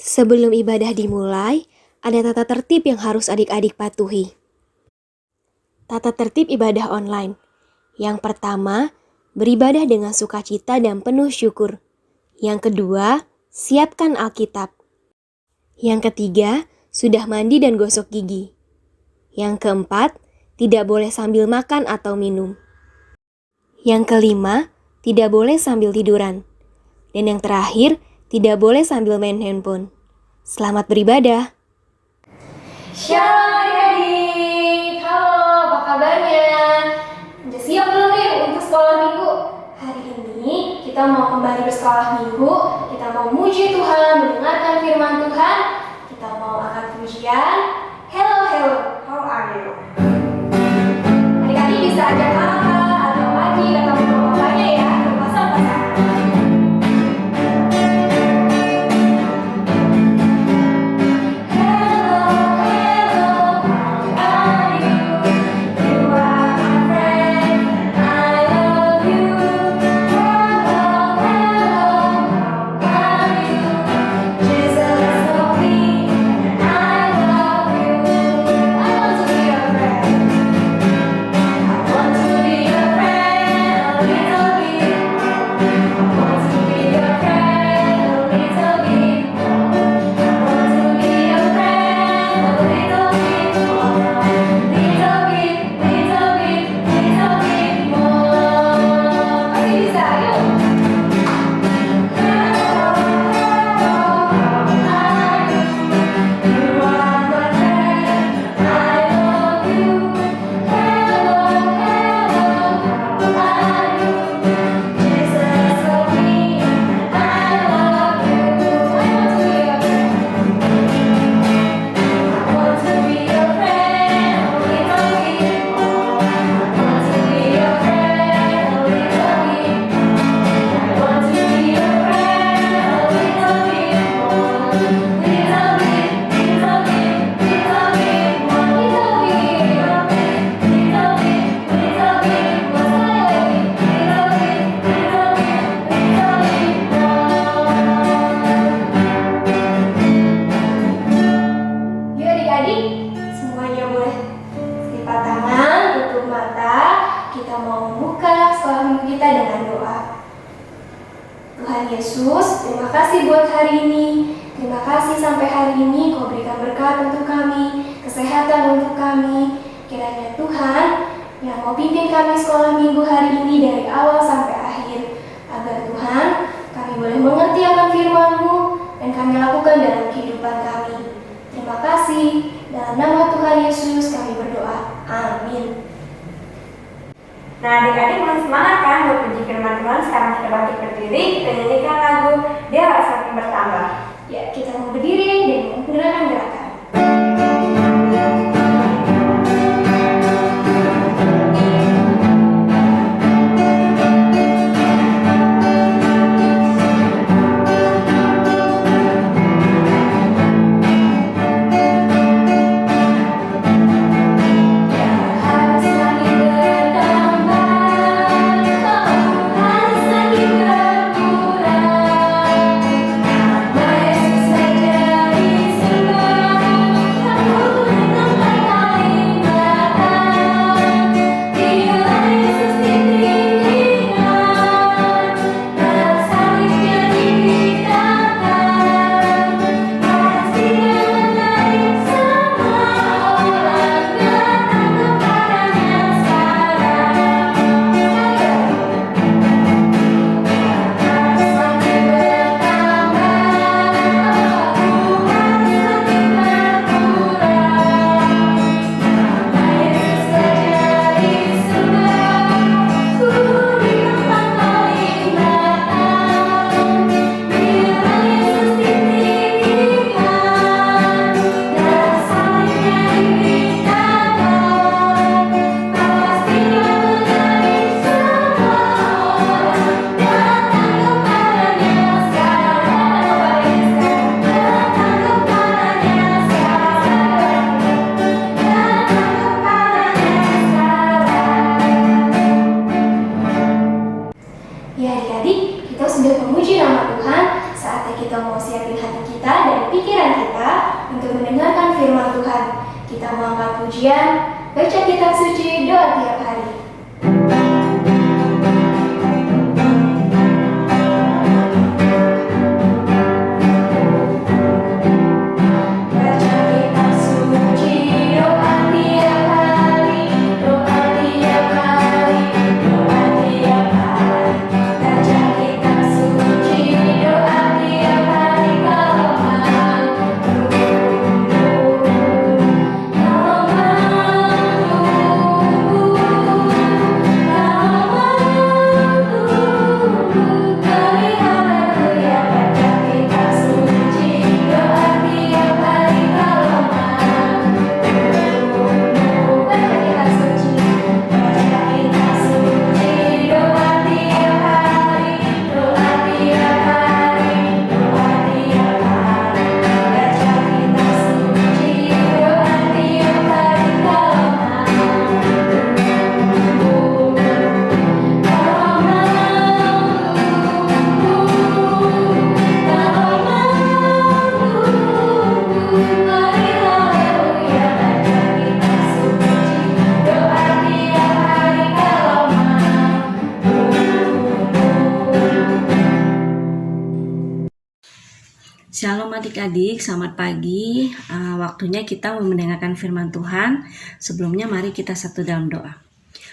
Sebelum ibadah dimulai, ada tata tertib yang harus adik-adik patuhi. Tata tertib ibadah online. Yang pertama, beribadah dengan sukacita dan penuh syukur. Yang kedua, siapkan Alkitab. Yang ketiga, sudah mandi dan gosok gigi. Yang keempat, tidak boleh sambil makan atau minum. Yang kelima, tidak boleh sambil tiduran. Dan yang terakhir, tidak boleh sambil main handphone. Selamat beribadah. Shalom adik-adik, halo, apa kabarnya? Udah siap belum nih untuk sekolah minggu? Hari ini kita mau kembali bersekolah minggu, kita mau muji Tuhan, mendengarkan firman Tuhan, kita mau angkat pujian. Hello, hello, how are you? Adik-adik bisa ajak kakak atau adik atau bapaknya ya, berpasang-pasang. Tuhan Yesus, terima kasih buat hari ini. Terima kasih sampai hari ini Kau berikan berkat untuk kami, kesehatan untuk kami. Kiranya Tuhan yang mau pimpin kami sekolah minggu hari ini dari awal sampai akhir. Agar Tuhan, kami boleh mengerti akan firman-Mu dan kami lakukan dalam kehidupan kami. Terima kasih. Dalam nama Tuhan Yesus kami berdoa. Amin. Nah, adik-adik mulai semangat kan buat puji firman Tuhan. Sekarang kita bangkit berdiri, kita nyanyikan lagu Dia Harus Makin Bertambah. Ya, kita mau berdiri dan menggunakan gerakan. Ya adik-adik, kita sudah memuji nama Tuhan, saatnya kita mau siapin hati kita dan kita mengangkat pujian, baca kitab suci, doa tiap hari. Shalom adik-adik, selamat pagi. Waktunya kita mau mendengarkan firman Tuhan. Sebelumnya mari kita satu dalam doa.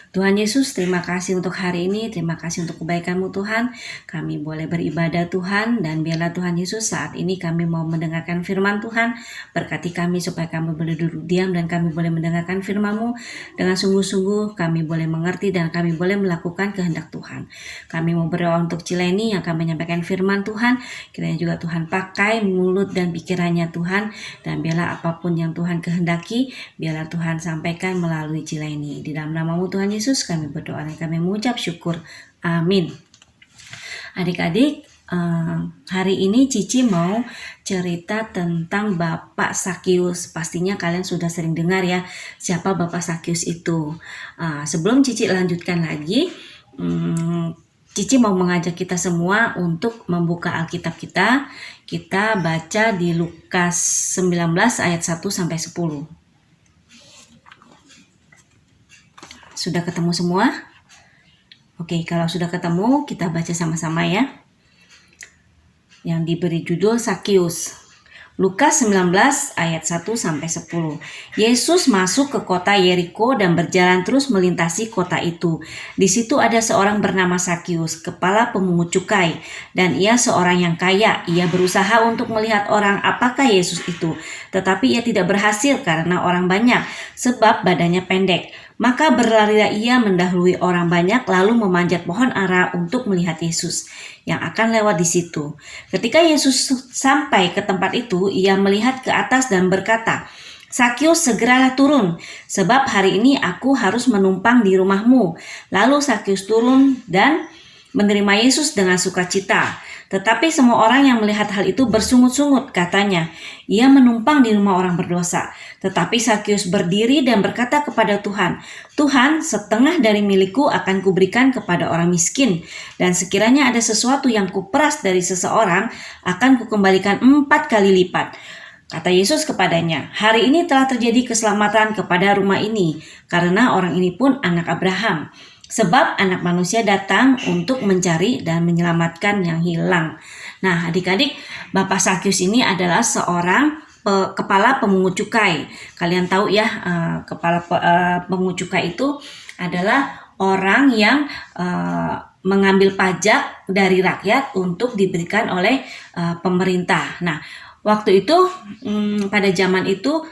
Tuhan Yesus, terima kasih untuk hari ini, terima kasih untuk kebaikan-Mu Tuhan. Kami boleh beribadah Tuhan, dan biarlah Tuhan Yesus saat ini kami mau mendengarkan firman Tuhan. Berkati kami supaya kami boleh duduk diam dan kami boleh mendengarkan firman-Mu dengan sungguh-sungguh. Kami boleh mengerti dan kami boleh melakukan kehendak Tuhan. Kami mau berdoa untuk Cileni yang akan menyampaikan firman Tuhan. Kiranya juga Tuhan pakai mulut dan pikirannya Tuhan, dan biarlah apapun yang Tuhan kehendaki, biarlah Tuhan sampaikan melalui Cileni. Di dalam nama-Mu Tuhan Yesus kami berdoa dan kami mengucap syukur. Amin. Adik-adik, hari ini Cici mau cerita tentang Bapak Sakius. Pastinya kalian sudah sering dengar ya, siapa Bapak Sakius itu. Sebelum Cici lanjutkan lagi, Cici mau mengajak kita semua untuk membuka Alkitab kita. Kita baca di Lukas 19 ayat 1 sampai 10. Sudah ketemu semua? Oke, kalau sudah ketemu, kita baca sama-sama ya. Yang diberi judul Sakius. Lukas 19 ayat 1 sampai 10. Yesus masuk ke kota Yeriko dan berjalan terus melintasi kota itu. Di situ ada seorang bernama Sakius, kepala pemungut cukai, dan ia seorang yang kaya. Ia berusaha untuk melihat orang apakah Yesus itu, tetapi ia tidak berhasil karena orang banyak, sebab badannya pendek. Maka berlarilah ia mendahului orang banyak, lalu memanjat pohon ara untuk melihat Yesus yang akan lewat di situ. Ketika Yesus sampai ke tempat itu, ia melihat ke atas dan berkata, "Sakius, segeralah turun, sebab hari ini aku harus menumpang di rumahmu." Lalu Sakius turun dan menerima Yesus dengan sukacita. Tetapi semua orang yang melihat hal itu bersungut-sungut, katanya, "Ia menumpang di rumah orang berdosa." Tetapi Sakius berdiri dan berkata kepada Tuhan, "Tuhan, setengah dari milikku akan kuberikan kepada orang miskin, dan sekiranya ada sesuatu yang kuperas dari seseorang, akan kukembalikan 4 kali lipat." Kata Yesus kepadanya, "Hari ini telah terjadi keselamatan kepada rumah ini, karena orang ini pun anak Abraham. Sebab anak manusia datang untuk mencari dan menyelamatkan yang hilang." Nah, adik-adik, Bapak Sakius ini adalah seorang kepala pemungut cukai. Kalian tahu ya, kepala pemungut cukai itu adalah orang yang mengambil pajak dari rakyat untuk diberikan oleh pemerintah. Nah, waktu itu pada zaman itu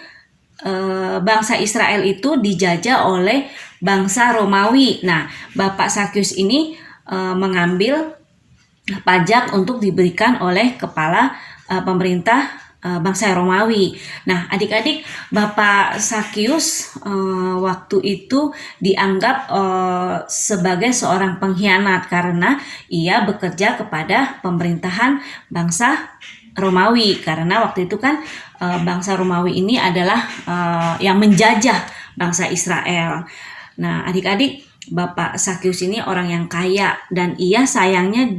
bangsa Israel itu dijajah oleh bangsa Romawi. Nah, Bapak Sakius ini mengambil pajak untuk diberikan oleh kepala pemerintah bangsa Romawi. Nah, adik-adik, Bapak Sakius waktu itu dianggap sebagai seorang pengkhianat karena ia bekerja kepada pemerintahan bangsa Romawi. Karena waktu itu kan bangsa Romawi ini adalah yang menjajah bangsa Israel. Nah, adik-adik, Bapak Sakius ini orang yang kaya dan ia sayangnya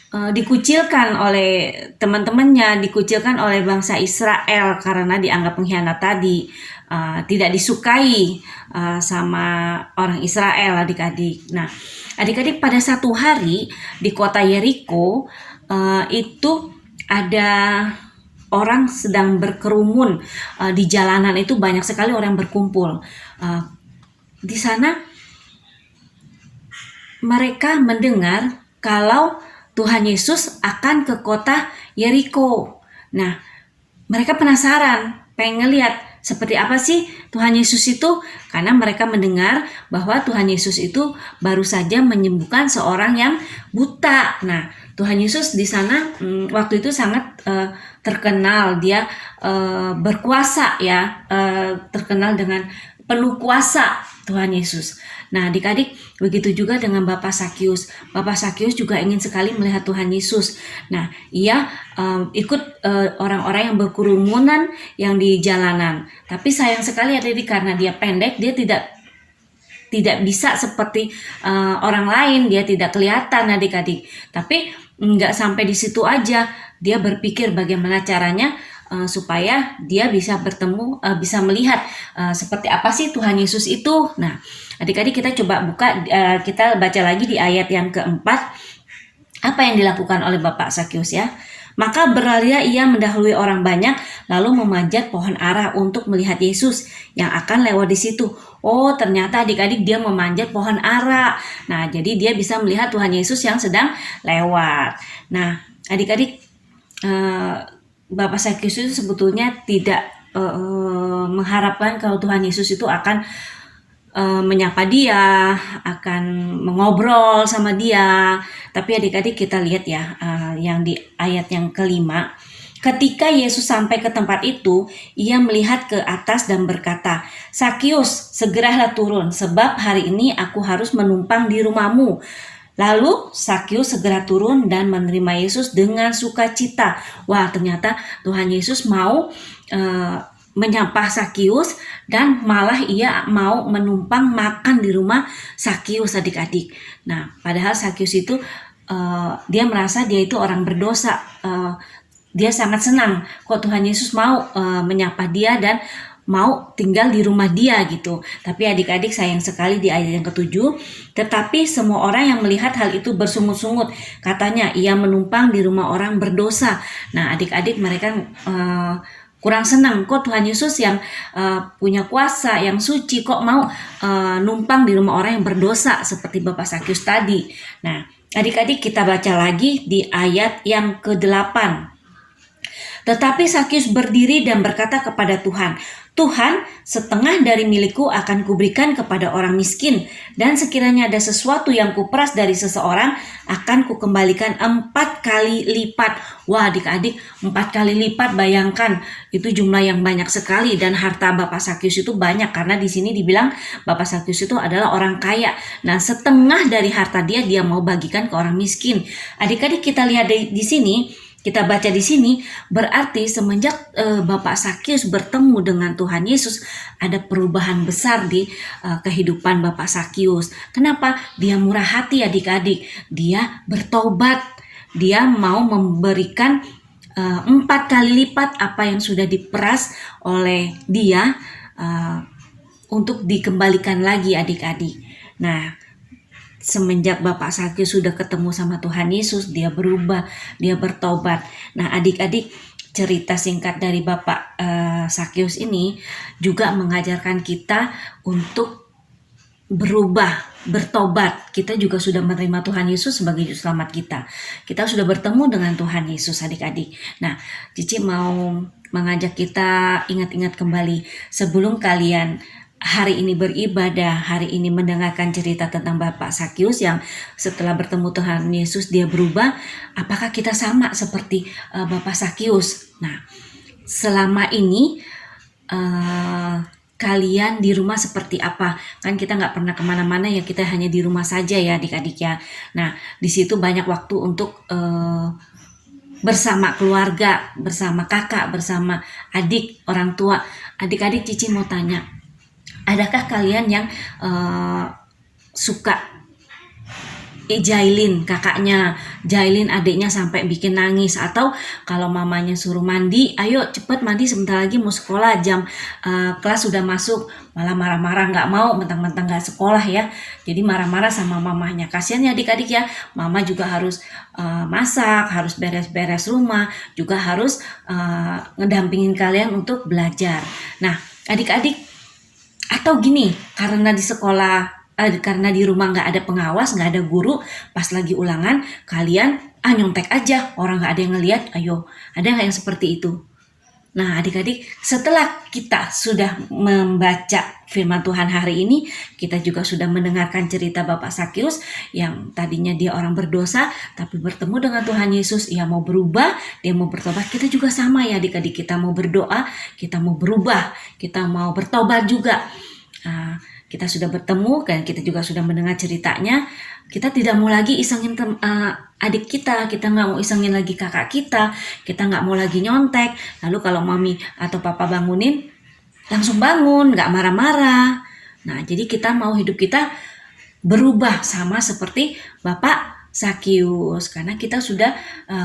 dikucilkan oleh teman-temannya, dikucilkan oleh bangsa Israel karena dianggap pengkhianat tadi, tidak disukai sama orang Israel, adik-adik. Nah, adik-adik, pada satu hari di kota Yeriko itu ada orang sedang berkerumun di jalanan, itu banyak sekali orang berkumpul. Di sana mereka mendengar kalau Tuhan Yesus akan ke kota Yeriko. Nah, mereka penasaran, pengen lihat seperti apa sih Tuhan Yesus itu, karena mereka mendengar bahwa Tuhan Yesus itu baru saja menyembuhkan seorang yang buta. Nah, Tuhan Yesus di sana waktu itu sangat terkenal, dia berkuasa ya, terkenal dengan penuh kuasa Tuhan Yesus. Nah, adik-adik, begitu juga dengan Bapak Sakius. Bapak Sakius juga ingin sekali melihat Tuhan Yesus. Nah, ia ikut orang-orang yang berkerumunan yang di jalanan. Tapi sayang sekali adik-adik, karena dia pendek, dia tidak bisa seperti orang lain, dia tidak kelihatan adik-adik. Tapi nggak sampai di situ aja, dia berpikir bagaimana caranya supaya dia bisa bertemu, bisa melihat seperti apa sih Tuhan Yesus itu. Nah, adik-adik, kita coba buka, kita baca lagi di ayat yang keempat, apa yang dilakukan oleh Bapak Sakius ya. Maka berlarilah ia mendahului orang banyak, lalu memanjat pohon ara untuk melihat Yesus yang akan lewat di situ. Oh, ternyata adik-adik, dia memanjat pohon ara. Nah, jadi dia bisa melihat Tuhan Yesus yang sedang lewat. Nah, adik-adik, Bapak Sakius itu sebetulnya tidak mengharapkan kalau Tuhan Yesus itu akan menyapa dia, akan mengobrol sama dia. Tapi adik-adik, kita lihat ya, yang di ayat yang kelima. Ketika Yesus sampai ke tempat itu, ia melihat ke atas dan berkata, "Sakius, segeralah turun, sebab hari ini aku harus menumpang di rumahmu." Lalu Sakius segera turun dan menerima Yesus dengan sukacita. Wah, ternyata Tuhan Yesus mau menyapa Sakius, dan malah ia mau menumpang makan di rumah Sakius, adik-adik. Nah, padahal Sakius itu dia merasa dia itu orang berdosa. Dia sangat senang kok Tuhan Yesus mau menyapa dia dan mau tinggal di rumah dia gitu. Tapi adik-adik, sayang sekali di ayat yang ketujuh, tetapi semua orang yang melihat hal itu bersungut-sungut. Katanya, ia menumpang di rumah orang berdosa. Nah, adik-adik, mereka kurang senang kok Tuhan Yesus yang punya kuasa, yang suci, kok mau numpang di rumah orang yang berdosa seperti Bapak Sakius tadi. Nah, adik-adik, kita baca lagi di ayat yang ke-8. Tetapi Sakius berdiri dan berkata kepada Tuhan, "Tuhan, setengah dari milikku akan kuberikan kepada orang miskin, dan sekiranya ada sesuatu yang kuperas dari seseorang, akan kukembalikan 4 kali lipat." Wah, adik-adik, 4 kali lipat, bayangkan, itu jumlah yang banyak sekali. Dan harta Bapak Sakius itu banyak, karena di sini dibilang Bapak Sakius itu adalah orang kaya. Nah, setengah dari harta dia mau bagikan ke orang miskin. Adik-adik, kita lihat di sini, kita baca di sini, berarti semenjak Bapak Sakius bertemu dengan Tuhan Yesus, ada perubahan besar di kehidupan Bapak Sakius. Kenapa? Dia murah hati, adik-adik. Dia bertobat. Dia mau memberikan 4 kali lipat apa yang sudah diperas oleh dia untuk dikembalikan lagi, adik-adik. Nah, semenjak Bapak Sakius sudah ketemu sama Tuhan Yesus, dia berubah, dia bertobat. Nah, adik-adik, cerita singkat dari Bapak Sakius ini juga mengajarkan kita untuk berubah, bertobat. Kita juga sudah menerima Tuhan Yesus sebagai juru selamat kita. Kita sudah bertemu dengan Tuhan Yesus, adik-adik. Nah, Cici mau mengajak kita ingat-ingat kembali, sebelum kalian hari ini beribadah, hari ini mendengarkan cerita tentang Bapak Sakius yang setelah bertemu Tuhan Yesus dia berubah, apakah kita sama seperti Bapak Sakius? Nah, selama ini kalian di rumah seperti apa? Kan kita nggak pernah kemana-mana ya, kita hanya di rumah saja ya, adik-adik ya. Nah, di situ banyak waktu untuk bersama keluarga, bersama kakak, bersama adik, orang tua. Adik-adik, Cici mau tanya, adakah kalian yang suka ejailin kakaknya, jailin adiknya sampai bikin nangis, atau kalau mamanya suruh mandi, ayo cepet mandi sebentar lagi mau sekolah, jam kelas sudah masuk, malah marah-marah nggak mau, mentang-mentang nggak sekolah ya. Jadi marah-marah sama mamanya. Kasihan ya adik-adik ya, mama juga harus masak, harus beres-beres rumah, juga harus ngedampingin kalian untuk belajar. Nah adik-adik, atau gini, karena di sekolah karena di rumah nggak ada pengawas, nggak ada guru, pas lagi ulangan kalian nyontek aja, orang nggak ada yang ngeliat. Ayo, ada nggak yang seperti itu? Nah adik-adik, setelah kita sudah membaca firman Tuhan hari ini, kita juga sudah mendengarkan cerita Bapak Sakius yang tadinya dia orang berdosa, tapi bertemu dengan Tuhan Yesus, ia mau berubah, dia mau bertobat. Kita juga sama ya adik-adik, kita mau berdoa, kita mau berubah, kita mau bertobat juga. Kita sudah bertemu dan kita juga sudah mendengar ceritanya. Kita tidak mau lagi isengin adik kita nggak mau isengin lagi kakak kita nggak mau lagi nyontek. Lalu kalau mami atau papa bangunin, langsung bangun, nggak marah-marah. Nah jadi kita mau hidup kita berubah sama seperti Bapak Sakius, karena kita sudah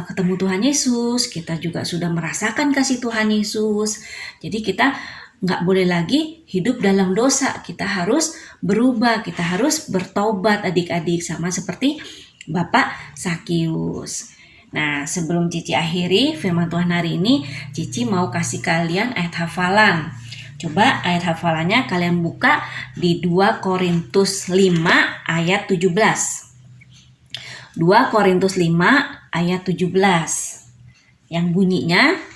ketemu Tuhan Yesus, kita juga sudah merasakan kasih Tuhan Yesus. Jadi kita nggak boleh lagi hidup dalam dosa, kita harus berubah, kita harus bertobat adik-adik, sama seperti Bapak Sakius. Nah sebelum Cici akhiri firman Tuhan hari ini, Cici mau kasih kalian ayat hafalan. Coba ayat hafalannya kalian buka di 2 Korintus 5 ayat 17. 2 Korintus 5 ayat 17 yang bunyinya,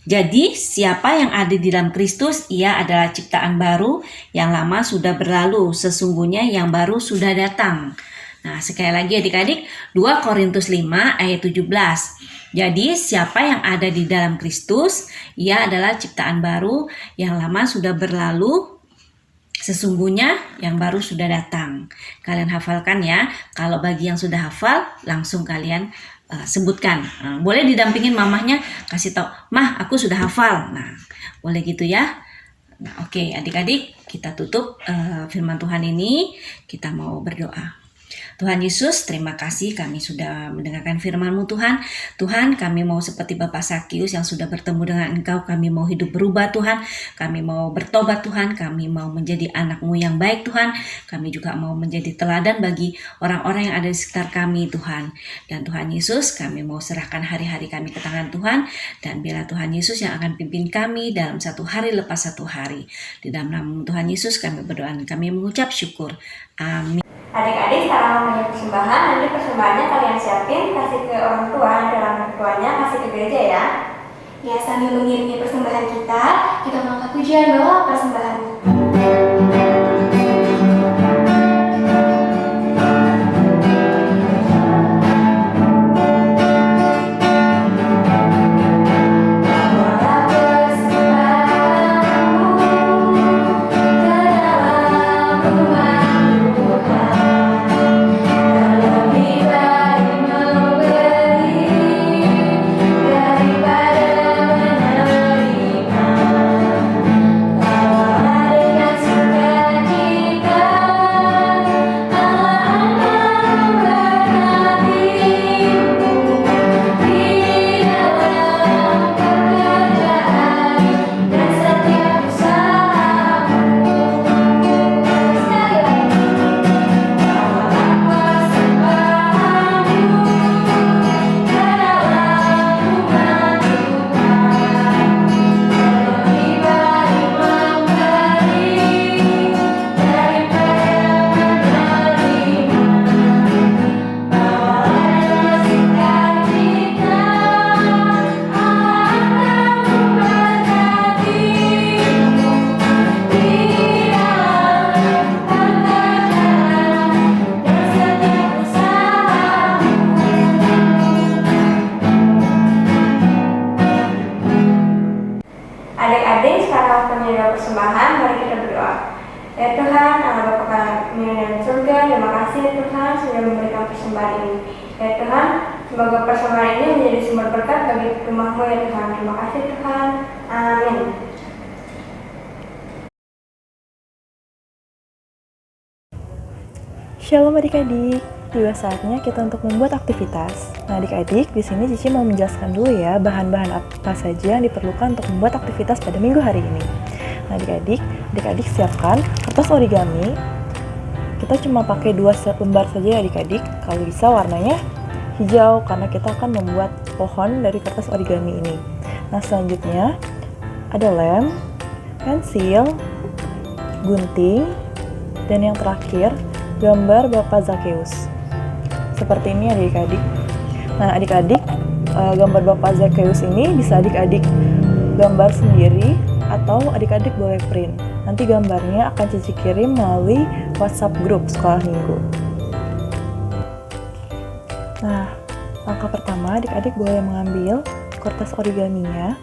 jadi siapa yang ada di dalam Kristus, ia adalah ciptaan baru, yang lama sudah berlalu, sesungguhnya yang baru sudah datang. Nah sekali lagi adik-adik, 2 Korintus 5 ayat 17. Jadi siapa yang ada di dalam Kristus, ia adalah ciptaan baru, yang lama sudah berlalu, sesungguhnya yang baru sudah datang. Kalian hafalkan ya, kalau bagi yang sudah hafal, langsung kalian sebutkan. Boleh didampingin mamahnya, kasih tahu, mah aku sudah hafal. Nah boleh gitu ya. Nah oke adik-adik, kita tutup firman Tuhan ini, kita mau berdoa. Tuhan Yesus, terima kasih kami sudah mendengarkan firman-Mu Tuhan. Tuhan, kami mau seperti Bapak Sakius yang sudah bertemu dengan Engkau, kami mau hidup berubah Tuhan, kami mau bertobat Tuhan, kami mau menjadi anak-Mu yang baik Tuhan, kami juga mau menjadi teladan bagi orang-orang yang ada di sekitar kami Tuhan. Dan Tuhan Yesus, kami mau serahkan hari-hari kami ke tangan Tuhan, dan biarlah Tuhan Yesus yang akan pimpin kami dalam satu hari lepas satu hari. Di dalam nama Tuhan Yesus kami berdoa dan kami mengucap syukur. Amin. Adik-adik sekarang mempunyai persembahan, nanti persembahannya kalian siapin, kasih ke orang tua, nanti orang tuanya kasih ke gereja ya. Ya sambil mengiringi persembahan kita mengangkat pujian doa persembahan. Adik-adik sekarang penyediaan persembahan, mari kita berdoa. Ya Tuhan, Allah Bapa kami yang di surga, terima kasih ya Tuhan sudah memberikan persembahan ini. Ya Tuhan, semoga persembahan ini menjadi sumber berkat bagi rumah-Mu ya Tuhan. Terima kasih Tuhan. Amin. Shalom adik-adik. tiba saatnya kita untuk membuat aktivitas. Nah, adik-adik, di sini Cici mau menjelaskan dulu ya bahan-bahan apa saja yang diperlukan untuk membuat aktivitas pada minggu hari ini. Nah, adik-adik siapkan kertas origami. Kita cuma pakai 2 lembar saja ya adik-adik. Kalau bisa warnanya hijau karena kita akan membuat pohon dari kertas origami ini. Nah, selanjutnya ada lem, pensil, gunting, dan yang terakhir gambar Bapak Zakheus. Seperti ini adik-adik. Nah, adik-adik, gambar Bapak Zakheus ini bisa adik-adik gambar sendiri atau adik-adik boleh print. Nanti gambarnya akan Cici kirim melalui WhatsApp grup sekolah minggu. Nah, langkah pertama adik-adik boleh mengambil kertas origaminya.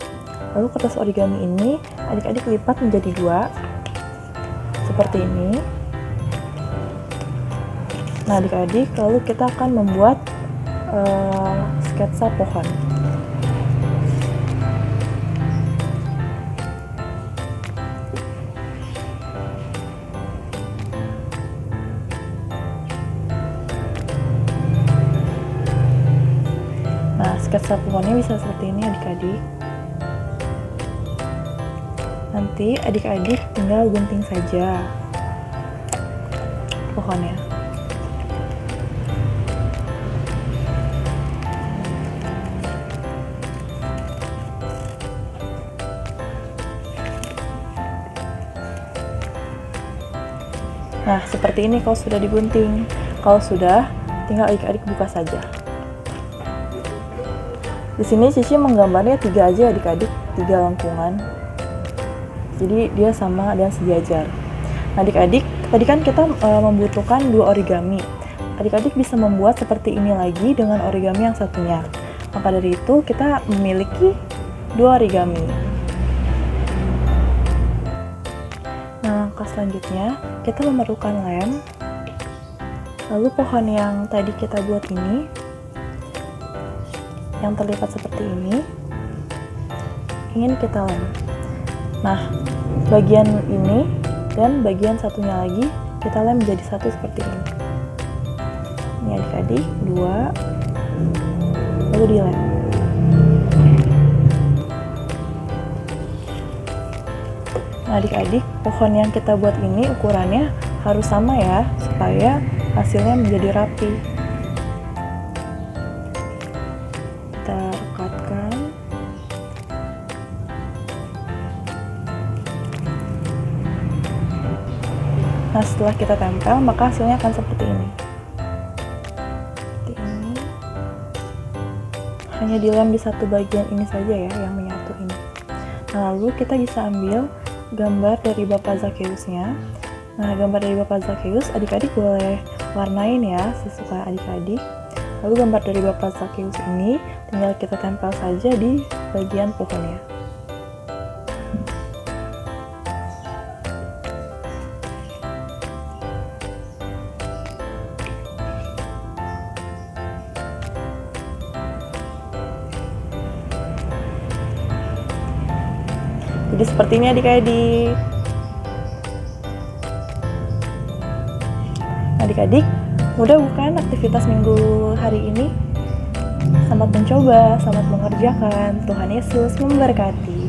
Lalu kertas origami ini adik-adik lipat menjadi 2 seperti ini. Nah, adik-adik, lalu kita akan membuat sketsa pohon. Nah, sketsa pohonnya bisa seperti ini adik-adik. Nanti adik-adik tinggal gunting saja pohonnya. Nah, seperti ini kalau sudah digunting. Kalau sudah, tinggal adik-adik buka saja. Di sini Cici menggambarnya 3 aja adik-adik, 3 lengkungan. Jadi dia sama dan sejajar. Nah, adik-adik, tadi kan kita membutuhkan 2 origami. Adik-adik bisa membuat seperti ini lagi dengan origami yang satunya. Maka dari itu kita memiliki 2 origami. Nah, langkah selanjutnya kita memerlukan lem. Lalu pohon yang tadi kita buat ini, yang terlipat seperti ini, ingin kita lem. Nah, bagian ini dan bagian satunya lagi kita lem menjadi satu seperti ini. Ini adik-adik, 2, lalu dilem. Nah, adik-adik, pohon yang kita buat ini ukurannya harus sama ya, supaya hasilnya menjadi rapi. Kita rekatkan. Nah, setelah kita tempel, maka hasilnya akan seperti ini. Seperti ini. Hanya dilem di satu bagian ini saja ya, yang menyatu ini. Nah, lalu kita bisa ambil gambar dari Bapak Zakheusnya. Nah, gambar dari Bapak Zakheus adik-adik boleh warnain ya sesuka adik-adik. Lalu gambar dari Bapak Zakheus ini tinggal kita tempel saja di bagian pohonnya. Jadi seperti ini adik-adik. Adik-adik, mudah bukan aktivitas minggu hari ini? Selamat mencoba, selamat mengerjakan. Tuhan Yesus memberkati.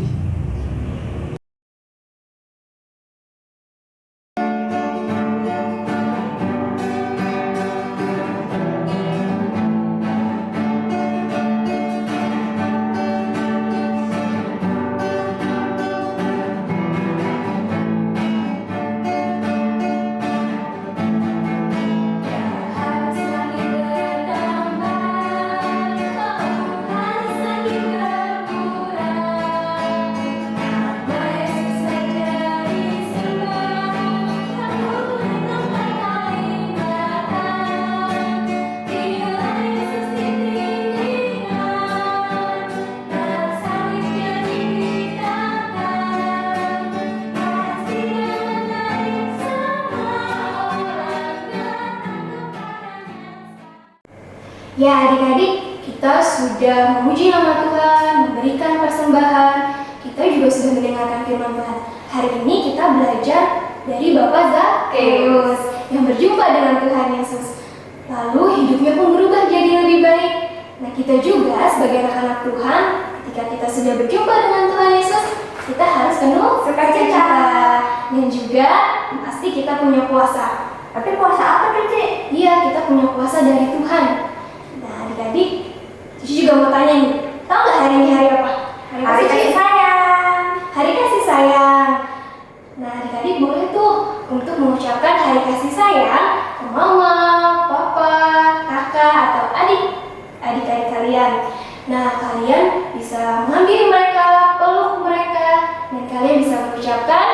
Ya adik-adik, kita sudah memuji nama Tuhan, memberikan persembahan, kita juga sudah mendengarkan firman Tuhan. Hari ini kita belajar dari Bapak Zakheus yang berjumpa dengan Tuhan Yesus. lalu hidupnya pun berubah jadi lebih baik. Nah, kita juga sebagai anak-anak Tuhan, ketika kita sudah berjumpa dengan Tuhan Yesus, kita harus penuh sukacita. Dan juga pasti kita punya puasa. Tapi puasa apa tuh, Cik? Iya, kita punya puasa dari Tuhan. Nah, adik-adik, Cici juga mau tanya nih, tahu nggak hari ini hari apa? Hari kasih sayang. Hari kasih sayang. Nah, adik-adik boleh tuh untuk mengucapkan hari kasih sayang ke mama, papa, kakak, atau adik-adik kalian. Nah, kalian bisa menghampiri mereka, peluk mereka, dan kalian bisa mengucapkan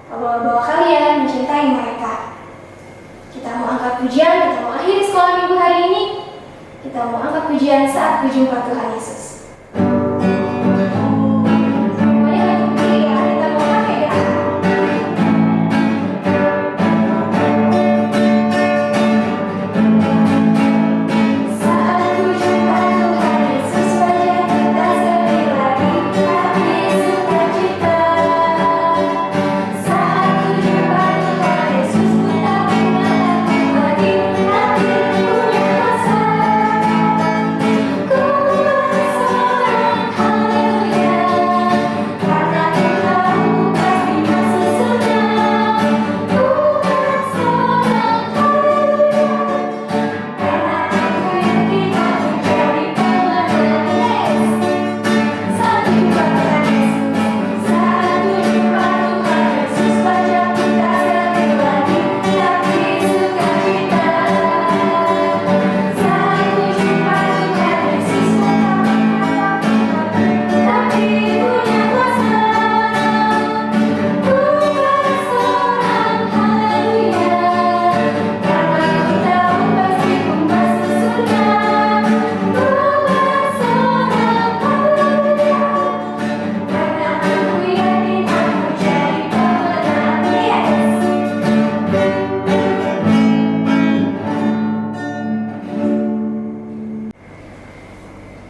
bahwa kalian mencintai mereka. Kita mau angkat pujian, kita mau akhiri sekolah minggu hari ini. Kita mau angkat pujian saat berjumpa Tuhan Yesus. Semuanya angkat pujian ya, kita mau pakai gerak. Saat berjumpa Tuhan Yesus, wajah kita sedih lagi, hati sukacita. Saat berjumpa Tuhan Yesus, ku tak pernah lagi, hati punya rasa. Ku bersorak haleluya, karena Tuhan ku pasti masih senang. Ku bersorak haleluya, karena aku yakin aku jadi pemenang. Yes. Saat berjumpa Tuhan Yesus, saat berjumpa Tuhan Yesus, wajah kita sedih lagi, tapi sukacita. Saat berjumpa Tuhan Yesus, tapi punya kuasa. Ku bersorak haleluya, karena ku tahu pasti ku masuk surga. Ku bersorak haleluya, karena aku yakin aku jadi pemenang. Yes.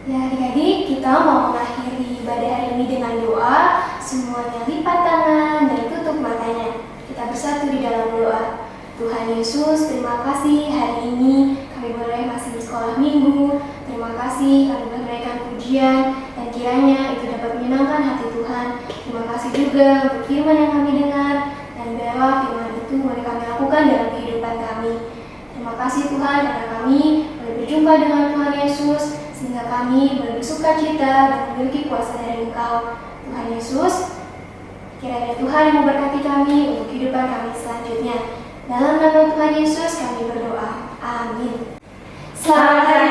Ya, adik-adik, kita mau mengakhiri ibadah hari ini dengan doa. Semuanya lipat tangan dan tutup matanya. Kita bersatu di dalam doa. Tuhan Yesus, terima kasih hari ini kami boleh masih bersekolah minggu. Terima kasih kami boleh menaikkan pujian dan kiranya itu dapat menyenangkan hati Tuhan. Terima kasih juga untuk firman yang kami dengar dan biarlah firman itu boleh kami lakukan dalam kehidupan kami. Terima kasih Tuhan karena kami boleh berjumpa dengan Tuhan Yesus sehingga kami boleh bersukacita dan memiliki kuasa dari Engkau. Tuhan Yesus, kiranya Tuhan yang memberkati kami untuk kehidupan kami selanjutnya. Dalam nama Tuhan Yesus kami berdoa. Amin. Selamat hari